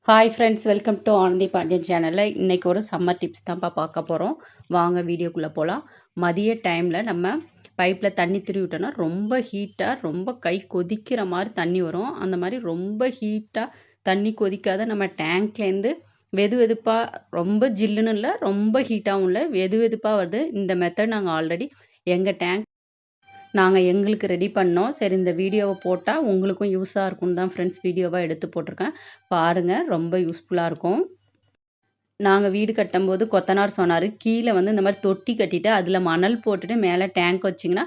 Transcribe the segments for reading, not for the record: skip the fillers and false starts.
Hi friends, welcome to Anandhi Pandian சேனலில் இன்றைக்கி ஒரு சம்மர் டிப்ஸ் தான்ப்பா பார்க்க போகிறோம். வாங்க வீடியோக்குள்ளே போகலாம். மதிய டைமில் நம்ம பைப்பில் தண்ணி திருவி விட்டோன்னா ரொம்ப ஹீட்டாக ரொம்ப கை கொதிக்கிற மாதிரி தண்ணி வரும். அந்த மாதிரி ரொம்ப ஹீட்டாக தண்ணி கொதிக்காத நம்ம டேங்க்லேருந்து வெது வெதுப்பாக, ரொம்ப ஜில்லுன்னு இல்லை ரொம்ப ஹீட்டாகவும் இல்லை, வெது வெதுப்பாக வருது. இந்த மெத்தட் நாங்கள் ஆல்ரெடி எங்கள் டேங்க் நாங்கள் எங்களுக்கு ரெடி பண்ணோம். சரி, இந்த வீடியோவை போட்டால் உங்களுக்கும் யூஸாக இருக்கும்னு தான் ஃப்ரெண்ட்ஸ் வீடியோவாக எடுத்து போட்டிருக்கேன். பாருங்கள், ரொம்ப யூஸ்ஃபுல்லாக இருக்கும். நாங்கள் வீடு கட்டும்போது கொத்தனார் சொன்னார், கீழே வந்து இந்த மாதிரி தொட்டி கட்டிட்டு அதில் மணல் போட்டுட்டு மேலே டேங்க் வச்சிங்கன்னா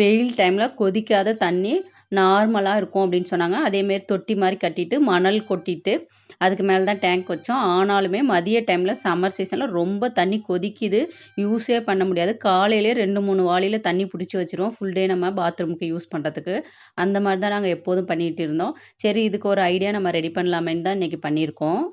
வெயில் டைமில் கொதிக்காத தண்ணி நார்மலாக இருக்கும் அப்படின்னு சொன்னாங்க. அதேமாரி தொட்டி மாதிரி கட்டிட்டு மணல் கொட்டிட்டு அதுக்கு மேலே தான் டேங்க் வச்சோம். ஆனாலுமே மதிய டைமில் சம்மர் சீசனில் ரொம்ப தண்ணி கொதிக்குது, யூஸே பண்ண முடியாது. காலையிலே 2-3 வாளியில் தண்ணி பிடிச்சி வச்சுருவோம், ஃபுல் டே நம்ம பாத்ரூமுக்கு யூஸ் பண்ணுறதுக்கு. அந்த மாதிரி தான் நாங்கள் எப்போதும் பண்ணிகிட்டு இருந்தோம். சரி, இதுக்கு ஒரு ஐடியா நம்ம ரெடி பண்ணலாமேன்னு தான் இன்றைக்கி பண்ணியிருக்கோம்.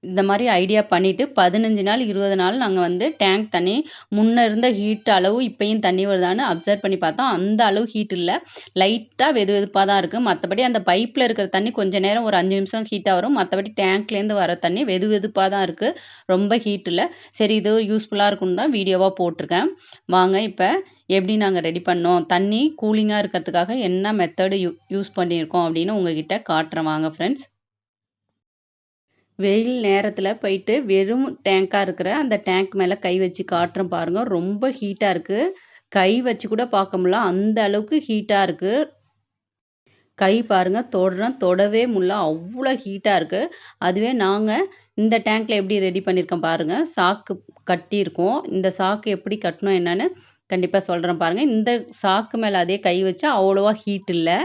இந்த மாதிரி ஐடியா பண்ணிவிட்டு 15 நாள் 20 நாள் நாங்கள் வந்து டேங்க் தண்ணி முன்ன இருந்த ஹீட் அளவு இப்போயும் தண்ணி வருதான்னு அப்சர்வ் பண்ணி பார்த்தோம். அந்த அளவு ஹீட் இல்லை, லைட்டாக வெது வெதுப்பாக தான் இருக்குது. மற்றபடி அந்த பைப்பில் இருக்கிற தண்ணி கொஞ்சம் நேரம் ஒரு 5 நிமிஷம் ஹீட்டாக வரும். மற்றபடி டேங்க்லேருந்து வர தண்ணி வெது வெதுப்பாக தான் இருக்குது, ரொம்ப ஹீட் இல்லை. சரி, இது யூஸ்ஃபுல்லாக இருக்குன்னு தான் வீடியோவாக போட்டிருக்கேன். வாங்க இப்போ எப்படி நாங்கள் ரெடி பண்ணோம், தண்ணி கூலிங்காக இருக்கிறதுக்காக என்ன மெத்தடு யூஸ் பண்ணியிருக்கோம் அப்படின்னு உங்ககிட்ட காட்டுறேன். வாங்க ஃப்ரெண்ட்ஸ். வெயில் நேரத்தில் போயிட்டு வெறும் டேங்காக இருக்கிற அந்த டேங்க் மேலே கை வச்சு காட்டுறேன் பாருங்கள். ரொம்ப ஹீட்டாக இருக்குது, கை வச்சு கூட பார்க்க முடியல, அந்த அளவுக்கு ஹீட்டாக இருக்குது. கை பாருங்கள், தொடுறேன், தொடவே முடியல, அவ்வளோ ஹீட்டாக இருக்குது. அதுவே நாங்கள் இந்த டேங்க்கில் எப்படி ரெடி பண்ணியிருக்கோம் பாருங்கள். சாக்கு கட்டியிருக்கோம். இந்த சாக்கு எப்படி கட்டணும் என்னன்னு கண்டிப்பாக சொல்கிறேன் பாருங்கள். இந்த சாக்கு மேலே அதே கை வச்சா அவ்வளோவா ஹீட் இல்லை.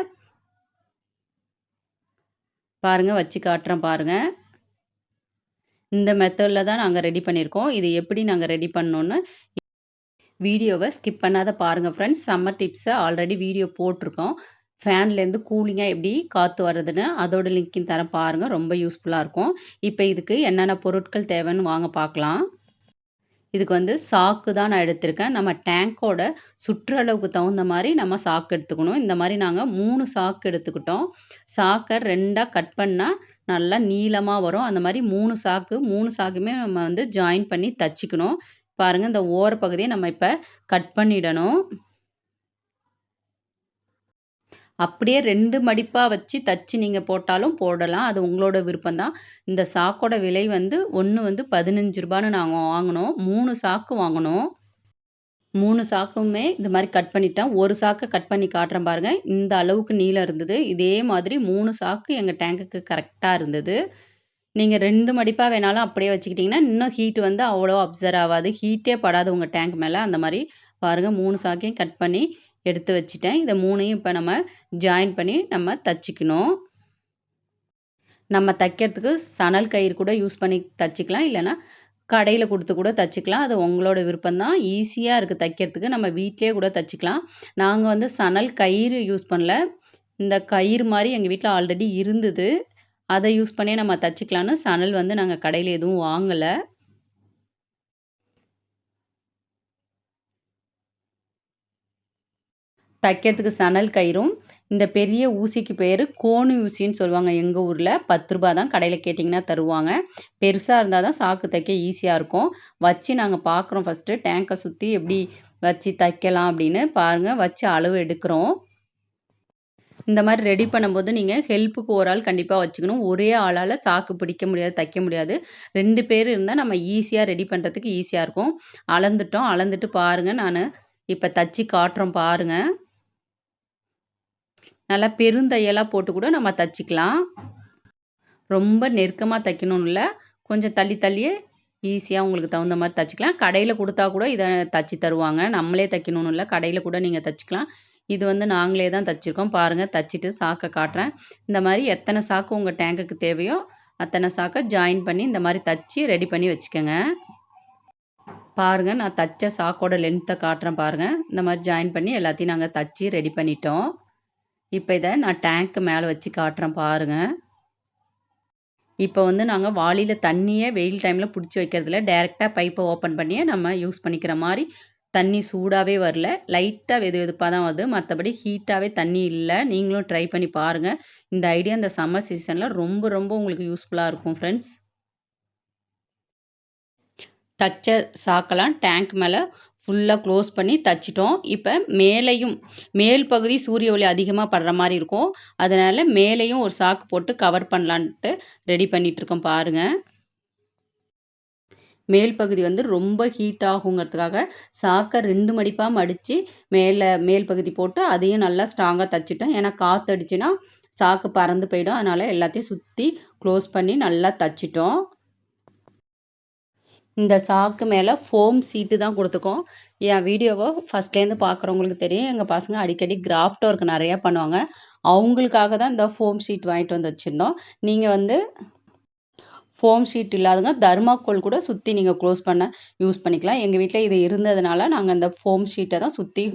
பாருங்கள், வச்சு காட்டுறேன் பாருங்கள். இந்த மெத்தடில் தான் நாங்கள் ரெடி பண்ணியிருக்கோம். இது எப்படி நாங்கள் ரெடி பண்ணோன்னு வீடியோவை ஸ்கிப் பண்ணாத பாருங்கள் ஃப்ரெண்ட்ஸ். சம்மர் டிப்ஸை ஆல்ரெடி வீடியோ போட்டிருக்கோம். ஃபேன்லேருந்து கூலிங்காக எப்படி காற்று வர்றதுன்னு அதோட லிங்க்கையும் தர பாருங்கள், ரொம்ப யூஸ்ஃபுல்லாக இருக்கும். இப்போ இதுக்கு என்னென்ன பொருட்கள் தேவைன்னு வாங்க பார்க்கலாம். இதுக்கு வந்து சாக்கு தான் நான் எடுத்திருக்கேன். நம்ம டேங்க்கோட சுற்றளவுக்கு தகுந்த மாதிரி நம்ம சாக்கு எடுத்துக்கணும். இந்த மாதிரி நாங்கள் 3 சாக்கு எடுத்துக்கிட்டோம். சாக்கை 2ஆக கட் பண்ணால் நல்லா நீளமாக வரும். அந்த மாதிரி 3 சாக்குமே நம்ம வந்து ஜாயின் பண்ணி தச்சுக்கணும். பாருங்கள், இந்த ஓர பகுதியை நம்ம இப்போ கட் பண்ணிடணும். அப்படியே 2 மடிப்பாக வச்சு தச்சு நீங்கள் போட்டாலும் போடலாம், அது உங்களோட விருப்பம் தான். இந்த சாக்கோட விலை வந்து ஒன்று வந்து 15 ரூபான்னு நாங்கள் வாங்கினோம். 3 சாக்கு வாங்கினோம். 3 சாக்குமே இந்த மாதிரி கட் பண்ணிட்டேன். ஒரு சாக்கை கட் பண்ணி காட்டுறேன் பாருங்கள். இந்த அளவுக்கு நீளம் இருந்தது. இதே மாதிரி 3 சாக்கு எங்கள் டேங்குக்கு கரெக்டாக இருந்தது. நீங்கள் 2 மடிப்பாக வேணாலும் அப்படியே வச்சுக்கிட்டிங்கன்னா இன்னும் ஹீட் வந்து அவ்வளோ அப்சர்வ் ஆகாது, ஹீட்டே படாது உங்கள் டேங்க் மேலே. அந்த மாதிரி பாருங்கள், 3 சாக்கையும் கட் பண்ணி எடுத்து வச்சுட்டேன். இதை 3ஐயும் இப்போ நம்ம ஜாயின் பண்ணி நம்ம தச்சுக்கணும். நம்ம தைக்கிறதுக்கு சணல் கயிறு கூட யூஸ் பண்ணி தச்சுக்கலாம், இல்லைன்னா கடையில் கொடுத்து கூட தச்சுக்கலாம். அது உங்களோட விருப்பம் தான். ஈஸியாக இருக்குது தைக்கிறதுக்கு, நம்ம வீட்டிலே கூட தச்சுக்கலாம். நாங்கள் வந்து சணல் கயிறு யூஸ் பண்ணல, இந்த கயிறு மாதிரி எங்கள் வீட்டில் ஆல்ரெடி இருந்தது, அதை யூஸ் பண்ணி நம்ம தச்சுக்கலான்னு சணல் வந்து நாங்கள் கடையில் எதுவும் வாங்கலை. தைக்கிறதுக்கு சணல் கயிறும், இந்த பெரிய ஊசிக்கு பேர் கோணு ஊசின்னு சொல்லுவாங்க. எங்கள் ஊரில் 10 ரூபா தான், கடையில் கேட்டிங்கன்னா தருவாங்க. பெருசாக இருந்தால் தான் சாக்கு தைக்க ஈஸியாக இருக்கும். வச்சு நாங்கள் பார்க்குறோம் ஃபஸ்ட்டு டேங்கை சுற்றி எப்படி வச்சு தைக்கலாம் அப்படின்னு. பாருங்கள், வச்சு அளவு எடுக்கிறோம். இந்த மாதிரி ரெடி பண்ணும்போது நீங்கள் ஹெல்ப்புக்கு ஒரு ஆள் கண்டிப்பாக வச்சுக்கணும். ஒரே ஆளால் சாக்கு பிடிக்க முடியாது, தைக்க முடியாது. 2 பேர் இருந்தால் நம்ம ஈஸியாக ரெடி பண்ணுறதுக்கு ஈஸியாக இருக்கும். அளந்துட்டோம். அளந்துட்டு பாருங்கள், நான் இப்போ தச்சு காட்டுறோம் பாருங்கள். நல்லா பெருந்தையலாக போட்டு கூட நம்ம தச்சுக்கலாம். ரொம்ப நெருக்கமாக தைக்கணும்னு இல்லை, கொஞ்சம் தள்ளி தள்ளியே ஈஸியாக உங்களுக்கு தகுந்த மாதிரி தச்சுக்கலாம். கடையில் கொடுத்தா கூட இதை தச்சு தருவாங்க. நம்மளே தைக்கணும்னு இல்லை, கடையில் கூட நீங்கள் தச்சுக்கலாம். இது வந்து நாங்களே தான் தச்சுருக்கோம். பாருங்கள், தச்சுட்டு சாக்கை காட்டுறேன். இந்த மாதிரி எத்தனை சாக்கு உங்கள் டேங்குக்கு தேவையோ அத்தனை சாக்கை ஜாயின் பண்ணி இந்த மாதிரி தச்சு ரெடி பண்ணி வச்சுக்கோங்க. பாருங்கள், நான் தச்ச சாக்கோட லென்த்தை காட்டுறேன் பாருங்கள். இந்த மாதிரி ஜாயின் பண்ணி எல்லாத்தையும் நாங்கள் தச்சு ரெடி பண்ணிட்டோம். இப்போ இதை நான் டேங்க்கு மேலே வச்சு காட்டுறேன் பாருங்கள். இப்போ வந்து நாங்கள் வாளியில் தண்ணியே வெயில் டைமில் பிடிச்சி வைக்கிறதில்ல, டைரெக்டாக பைப்பை ஓப்பன் பண்ணியே நம்ம யூஸ் பண்ணிக்கிற மாதிரி தண்ணி சூடாகவே வரல, லைட்டாக வெது வெதுப்பாக தான் வருது, மற்றபடி ஹீட்டாகவே தண்ணி இல்லை. நீங்களும் ட்ரை பண்ணி பாருங்கள். இந்த ஐடியா இந்த சம்மர் சீசனில் ரொம்ப ரொம்ப உங்களுக்கு யூஸ்ஃபுல்லாக இருக்கும் ஃப்ரெண்ட்ஸ். தச்ச சாக்கெல்லாம் டேங்க் மேலே ஃபுல்லாக க்ளோஸ் பண்ணி தச்சிட்டோம். இப்போ மேல் பகுதி சூரிய ஒளி அதிகமாக படுற மாதிரி இருக்கும், அதனால் மேலேயும் ஒரு சாக்கு போட்டு கவர் பண்ணலான்ட்டு ரெடி பண்ணிகிட்ருக்கோம் பாருங்கள். மேல் பகுதி வந்து ரொம்ப ஹீட் ஆகுங்கிறதுக்காக சாக்கை 2 மடிப்பாக மடித்து மேல் பகுதி போட்டு அதையும் நல்லா ஸ்ட்ராங்காக தச்சுட்டேன். ஏன்னா காற்று அடிச்சுன்னா சாக்கு பறந்து போயிடும், அதனால் எல்லாத்தையும் சுற்றி க்ளோஸ் பண்ணி நல்லா தச்சிட்டோம். இந்த சாக்கு மேலே ஃபோம் சீட்டு தான் கொடுத்துருக்கோம். என் வீடியோவை ஃபஸ்ட்லேருந்து பார்க்குறவங்களுக்கு தெரியும், எங்கள் பசங்க அடிக்கடி கிராஃப்ட் ஒர்க் நிறையா பண்ணுவாங்க. அவங்களுக்காக தான் இந்த ஃபோம் ஷீட் வாங்கிட்டு வந்து வச்சுருந்தோம். நீங்கள் வந்து ஃபோம் ஷீட் இல்லாதவங்க தர்மாக்கோல் கூட சுற்றி நீங்கள் க்ளோஸ் பண்ண யூஸ் பண்ணிக்கலாம். எங்கள் வீட்டில் இது இருந்ததுனால நாங்கள் அந்த ஃபோம் ஷீட்டை தான் சுற்றி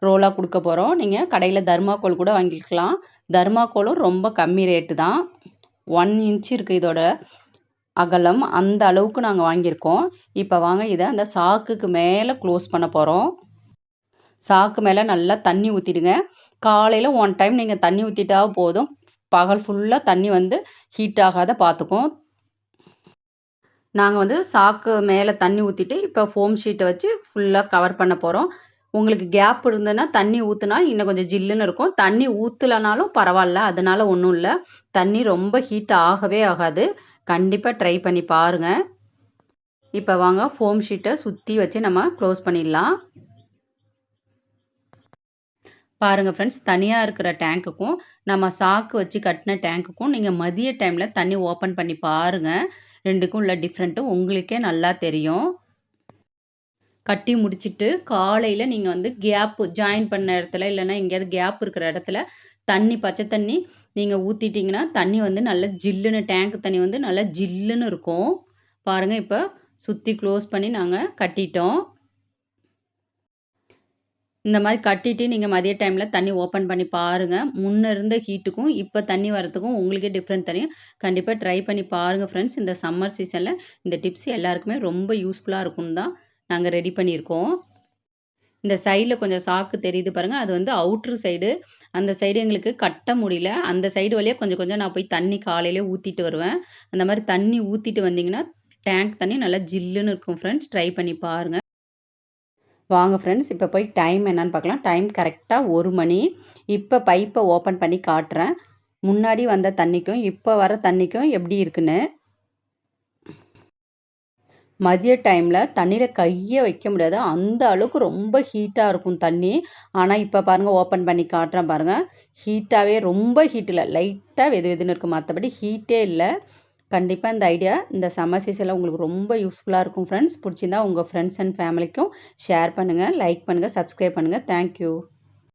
ரோலாக கொடுக்க போகிறோம். நீங்கள் கடையில் தர்மாக்கோல் கூட வாங்கிக்கலாம். தர்மாக்கோலும் ரொம்ப கம்மி ரேட்டு தான். 1 இன்ச் இருக்குது இதோட அகலம், அந்த அளவுக்கு நாங்கள் வாங்கியிருக்கோம். இப்போ வாங்க இதை அந்த சாக்குக்கு மேலே க்ளோஸ் பண்ண போகிறோம். சாக்கு மேலே நல்லா தண்ணி ஊற்றிடுங்க. காலையில் 1 டைம் நீங்கள் தண்ணி ஊற்றிட்டா போதும், பகல் ஃபுல்லாக தண்ணி வந்து ஹீட் ஆகாத பார்த்துக்கும். நாங்கள் வந்து சாக்கு மேலே தண்ணி ஊற்றிட்டு இப்போ ஃபோம் ஷீட்டை வச்சு ஃபுல்லாக கவர் பண்ண போகிறோம். உங்களுக்கு கேப் இருந்ததுன்னா தண்ணி ஊற்றுனா இன்னும் கொஞ்சம் ஜில்லுன்னு இருக்கும். தண்ணி ஊற்றலனாலும் பரவாயில்ல, அதனால ஒன்றும் இல்லை. தண்ணி ரொம்ப ஹீட் ஆகவே ஆகாது. கண்டிப்பாக ட்ரை பண்ணி பாருங்கள். இப்போ வாங்க ஃபோம் ஷீட்டை சுற்றி வச்சு நம்ம க்ளோஸ் பண்ணிடலாம். பாருங்கள் ஃப்ரெண்ட்ஸ், தனியாக இருக்கிற டேங்க்குக்கும் நம்ம சாக்கு வச்சு கட்டின டேங்க்குக்கும் நீங்கள் மதிய டைமில் தண்ணி ஓப்பன் பண்ணி பாருங்கள். 2க்கும் உள்ள டிஃப்ரெண்ட்டு உங்களுக்கே நல்லா தெரியும். கட்டி முடிச்சுட்டு காலையில் நீங்கள் வந்து ஜாயின் பண்ண இடத்துல இல்லைன்னா எங்கேயாவது கேப் இருக்கிற இடத்துல பச்சை தண்ணி நீங்கள் ஊற்றிட்டிங்கன்னா தண்ணி வந்து நல்லா ஜில்லுன்னு, டேங்க் தண்ணி வந்து நல்லா ஜில்லுன்னு இருக்கும். பாருங்கள், இப்போ சுற்றி க்ளோஸ் பண்ணி நாங்கள் கட்டிட்டோம். இந்த மாதிரி கட்டிட்டு நீங்கள் மதிய டைமில் தண்ணி ஓப்பன் பண்ணி பாருங்கள். முன்ன இருந்த ஹீட்டுக்கும் இப்போ தண்ணி வரத்துக்கும் உங்களுக்கே டிஃப்ரெண்ட் தெரியும். கண்டிப்பாக ட்ரை பண்ணி பாருங்கள் ஃப்ரெண்ட்ஸ். இந்த சம்மர் சீசனில் இந்த டிப்ஸ் எல்லாருக்குமே ரொம்ப யூஸ்ஃபுல்லாக இருக்கும்னு தான் நாங்கள் ரெடி பண்ணியிருக்கோம். இந்த சைடில் கொஞ்சம் சாக்கு தெரியுது பாருங்கள், அது வந்து அவுட்ரு சைடு. அந்த சைடு எங்களுக்கு கட்ட முடியல. அந்த சைடு வழியாக கொஞ்சம் கொஞ்சம் நான் போய் தண்ணி காலையிலே ஊற்றிட்டு வருவேன். அந்த மாதிரி தண்ணி ஊற்றிட்டு வந்தீங்கன்னா டேங்க் தண்ணி நல்லா ஜில்லுன்னு இருக்கும் ஃப்ரெண்ட்ஸ். ட்ரை பண்ணி பாருங்கள். வாங்க ஃப்ரெண்ட்ஸ், இப்போ போய் டைம் என்னன்னு பார்க்கலாம். டைம் கரெக்டாக 1 மணி. இப்போ பைப்பை ஓப்பன் பண்ணி காட்டுறேன், முன்னாடி வந்த தண்ணிக்கும் இப்போ வர தண்ணிக்கும் எப்படி இருக்குன்னு. மதிய டைமில் தண்ணியில் கையை வைக்க முடியாது, அந்த அளவுக்கு ரொம்ப ஹீட்டாக இருக்கும் தண்ணி. ஆனால் இப்போ பாருங்கள், ஓப்பன் பண்ணி காட்டுறேன் பாருங்கள், ஹீட்டாகவே ரொம்ப ஹீட் இல்லை, லைட்டாக வெது வெதுன்னு இருக்கும், மற்றபடி ஹீட்டே இல்லை. கண்டிப்பாக இந்த ஐடியா இந்த சம்மர் சீசனில் உங்களுக்கு ரொம்ப யூஸ்ஃபுல்லாக இருக்கும் ஃப்ரெண்ட்ஸ். பிடிச்சிருந்தா உங்கள் ஃப்ரெண்ட்ஸ் அண்ட் ஃபேமிலிக்கும் ஷேர் பண்ணுங்கள், லைக் பண்ணுங்கள், சப்ஸ்கிரைப் பண்ணுங்கள். தேங்க்யூ.